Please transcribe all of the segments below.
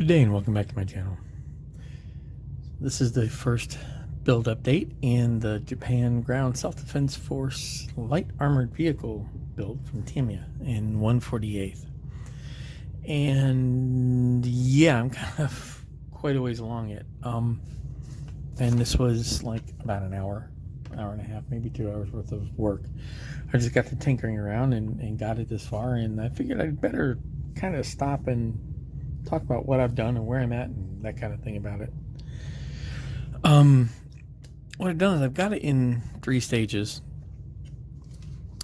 Good day and welcome back to my channel. This is the first build update in the Japan Ground Self-Defense Force Light Armored Vehicle build from Tamiya in 1/48. And yeah, I'm kind of quite a ways along it. And this was like about an hour and a half, maybe 2 hours worth of work. I just got to tinkering around and got it this far, and I figured I'd better kind of stop and talk about what I've done and where I'm at and that kind of thing about it. What I've done is I've got it in 3 stages,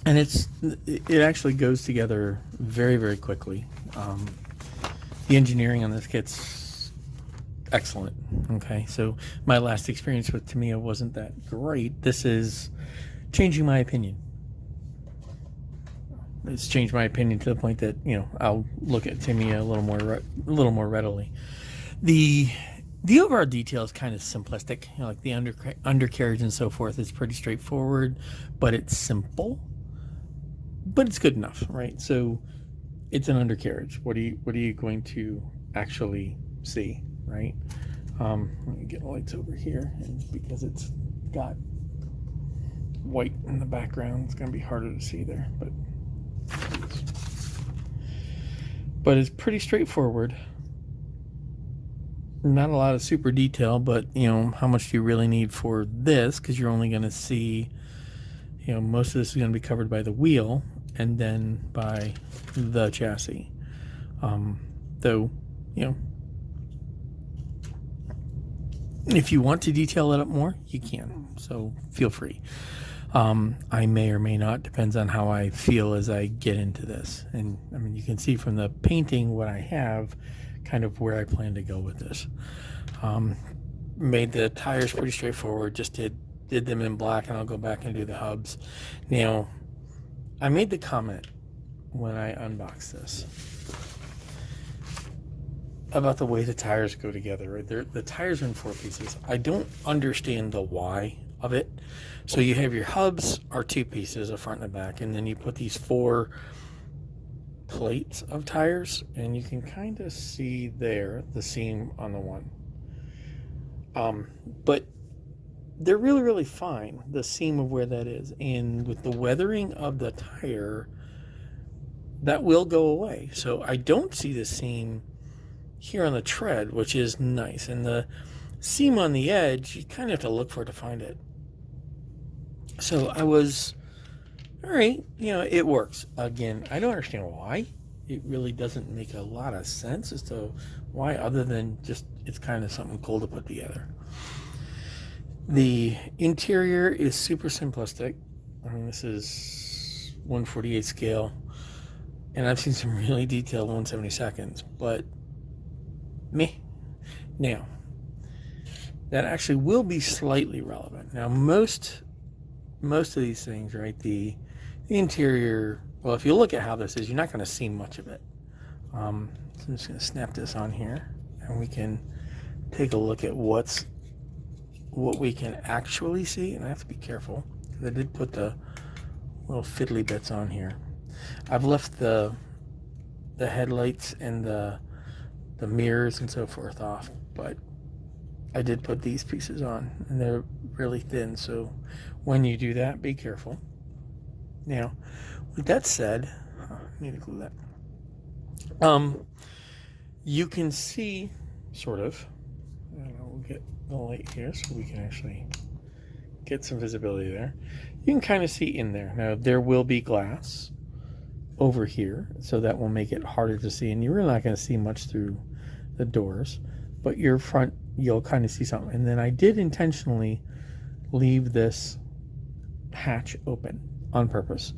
and it actually goes together very, very quickly. The engineering on this kit's excellent. Okay, so my last experience with Tamiya wasn't that great. This is changing my opinion. It's changed my opinion to the point that, you know, I'll look at Tamiya a little more readily. The overall detail is kind of simplistic, you know, like the undercarriage and so forth. It's pretty straightforward, but it's simple, but it's good enough, right? So it's an undercarriage. What are you going to actually see, right? Let me get the lights over here, and because it's got white in the background, it's going to be harder to see there, but it's pretty straightforward. Not a lot of super detail, but you know, how much do you really need for this? Because you're only going to see, you know, most of this is going to be covered by the wheel and then by the chassis. Though, you know, if you want to detail it up more, you can. So feel free. I may or may not, depends on how I feel as I get into this. And I mean, you can see from the painting what I have, kind of where I plan to go with this. Made the tires pretty straightforward, just did them in black, and I'll go back and do the hubs. Now, I made the comment when I unboxed this about the way the tires go together, right? The tires are in 4 pieces. I don't understand the why of it. So you have your hubs are 2 pieces, a front and a back, and then you put these 4 plates of tires, and you can kind of see there the seam on the one. But they're really, really fine, the seam of where that is. And with the weathering of the tire, that will go away. So I don't see the seam here on the tread, which is nice. And the seam on the edge, you kind of have to look for it to find it. So I was, all right, you know, it works. Again, I don't understand why. It really doesn't make a lot of sense as to why, other than just it's kind of something cool to put together. The interior is super simplistic. I mean, this is 1/48 scale, and I've seen some really detailed 1/72, but meh. Now, that actually will be slightly relevant. Now, most of these things, right, the interior, well, if you look at how this is, you're not going to see much of it. So I'm just going to snap this on here, and we can take a look at what we can actually see. And I have to be careful because I did put the little fiddly bits on here. I've left the headlights and the mirrors and so forth off, but I did put these pieces on, and they're really thin, so when you do that, be careful. Now, with that said, I need to glue that. You can see, sort of, I don't know, we'll get the light here so we can actually get some visibility there. You can kind of see in there. Now, there will be glass over here, so that will make it harder to see, and you're really not going to see much through the doors, but your front, you'll kind of see something. And then I did intentionally leave this hatch open on purpose.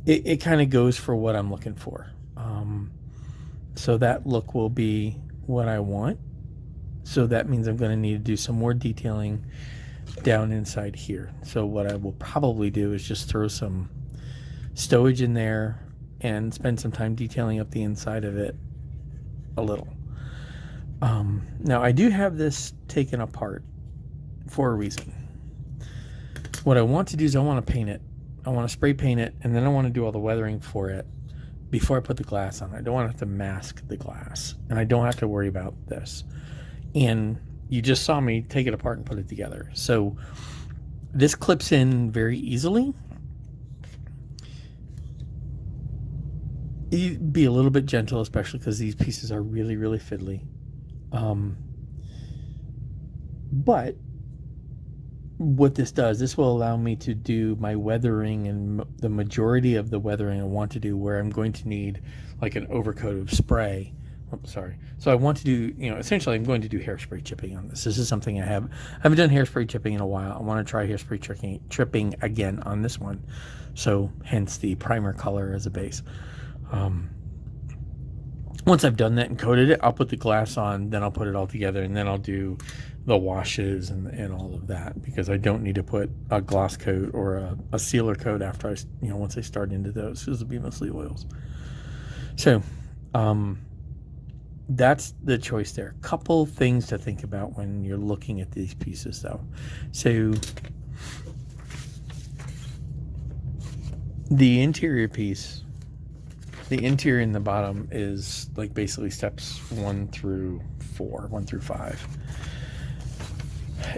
It kind of goes for what I'm looking for. So that look will be what I want. So that means I'm going to need to do some more detailing down inside here. So what I will probably do is just throw some stowage in there and spend some time detailing up the inside of it a little. Now I do have this taken apart for a reason. What I want to do is I want to paint it. I want to spray paint it, and then I want to do all the weathering for it before I put the glass on. I don't want to have to mask the glass, and I don't have to worry about this. And you just saw me take it apart and put it together. So this clips in very easily. You be a little bit gentle, especially because these pieces are really, really fiddly. But what this will allow me to do my weathering, and the majority of the weathering I want to do, where I'm going to need like an overcoat of spray. So I want to do, essentially I'm going to do hairspray chipping on this. This is something I haven't done hairspray chipping in a while. I want to try hairspray chipping again on this one. So hence the primer color as a base. Once I've done that and coated it, I'll put the glass on, then I'll put it all together, and then I'll do the washes and all of that, because I don't need to put a gloss coat or a sealer coat after once I start into those. This will be mostly oils. So, that's the choice there. Couple things to think about when you're looking at these pieces, though. So, the interior piece, the interior in the bottom is like basically steps 1 through 5.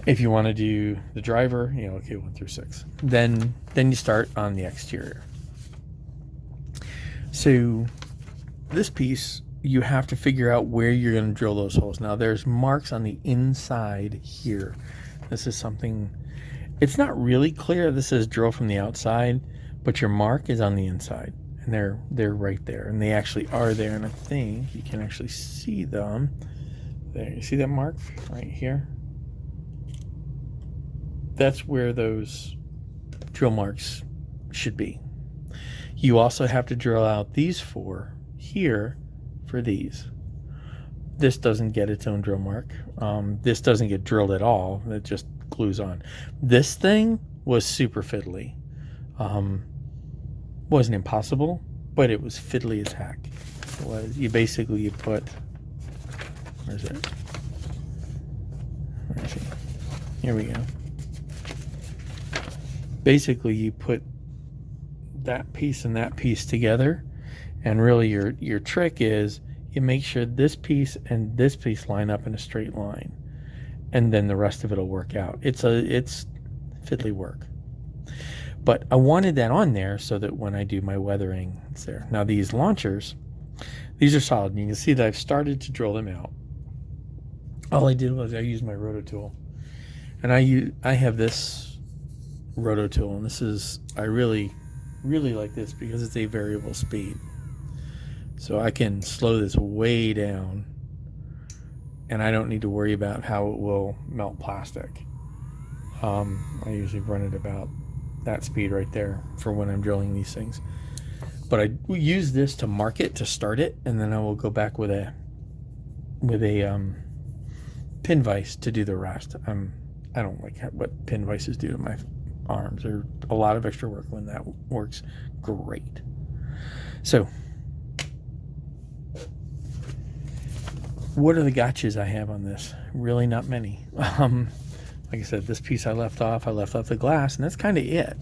If you want to do the driver, 1 through 6. Then you start on the exterior. So this piece, you have to figure out where you're going to drill those holes. Now there's marks on the inside here. This is something, it's not really clear. This says drill from the outside, but your mark is on the inside, and they're right there, and they actually are there. And I think you can actually see them there. You see that mark right here? That's where those drill marks should be. You also have to drill out these 4 here for these. This doesn't get its own drill mark. This doesn't get drilled at all. It just glues on. This thing was super fiddly. Wasn't impossible, but it was fiddly as heck. It was, you put, where's it? Where is it? Here we go. Basically, you put that piece and that piece together, and really your trick is you make sure this piece and this piece line up in a straight line, and then the rest of it will work out. It's fiddly work, but I wanted that on there so that when I do my weathering, it's there. Now these launchers, these are solid, and you can see that I've started to drill them out. All I did was I used my roto tool, and I have this roto tool, and this is, I really like this because it's a variable speed, so I can slow this way down, and I don't need to worry about how it will melt plastic. I usually run it about that speed right there for when I'm drilling these things, but I use this to mark it, to start it, and then I will go back with a pin vise to do the rest. I don't like what pin vices do to my arms. They're a lot of extra work when that works great. So what are the gotchas I have on this? Really not many. Like I said, this piece I left off the glass, and that's kind of it.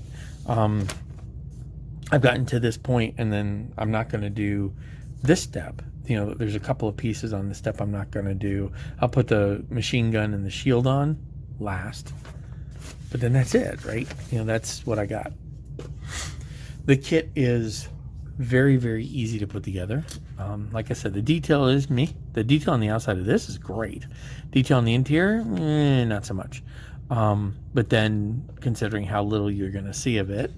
I've gotten to this point, and then I'm not going to do this step. There's a couple of pieces on this step I'm not going to do. I'll put the machine gun and the shield on last, but then that's it, right? That's what I got. The kit is very, very easy to put together. Like I said, the detail is me. The detail on the outside of this is great. Detail on the interior, not so much. But then considering how little you're going to see of it,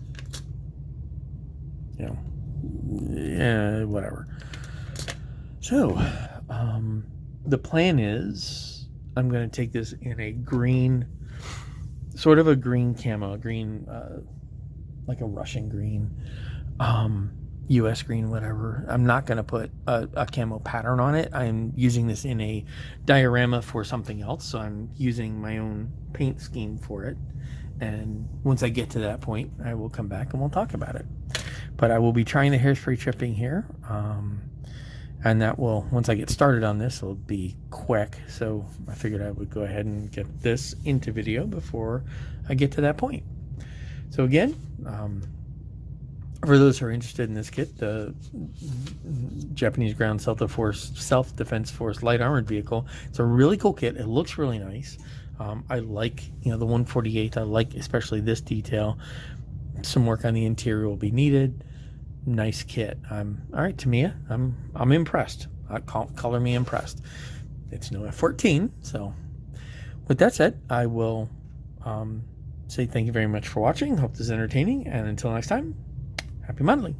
whatever. So, the plan is I'm going to take this in a green, sort of a green camo, like a Russian green, US green, whatever. I'm not going to put a camo pattern on it. I'm using this in a diorama for something else, so I'm using my own paint scheme for it. And once I get to that point, I will come back and we'll talk about it. But I will be trying the hairspray chipping here, and that will, once I get started on this, it'll be quick. So I figured I would go ahead and get this into video before I get to that point. So again, For those who are interested in this kit, the Japanese Ground Self-Defense Force Light Armored Vehicle, it's a really cool kit. It looks really nice. I like, the 148. I like especially this detail. Some work on the interior will be needed. Nice kit. All right, Tamiya. I'm impressed. Color me impressed. It's no F-14, so with that said, I will say thank you very much for watching. Hope this is entertaining, and until next time, happy modeling.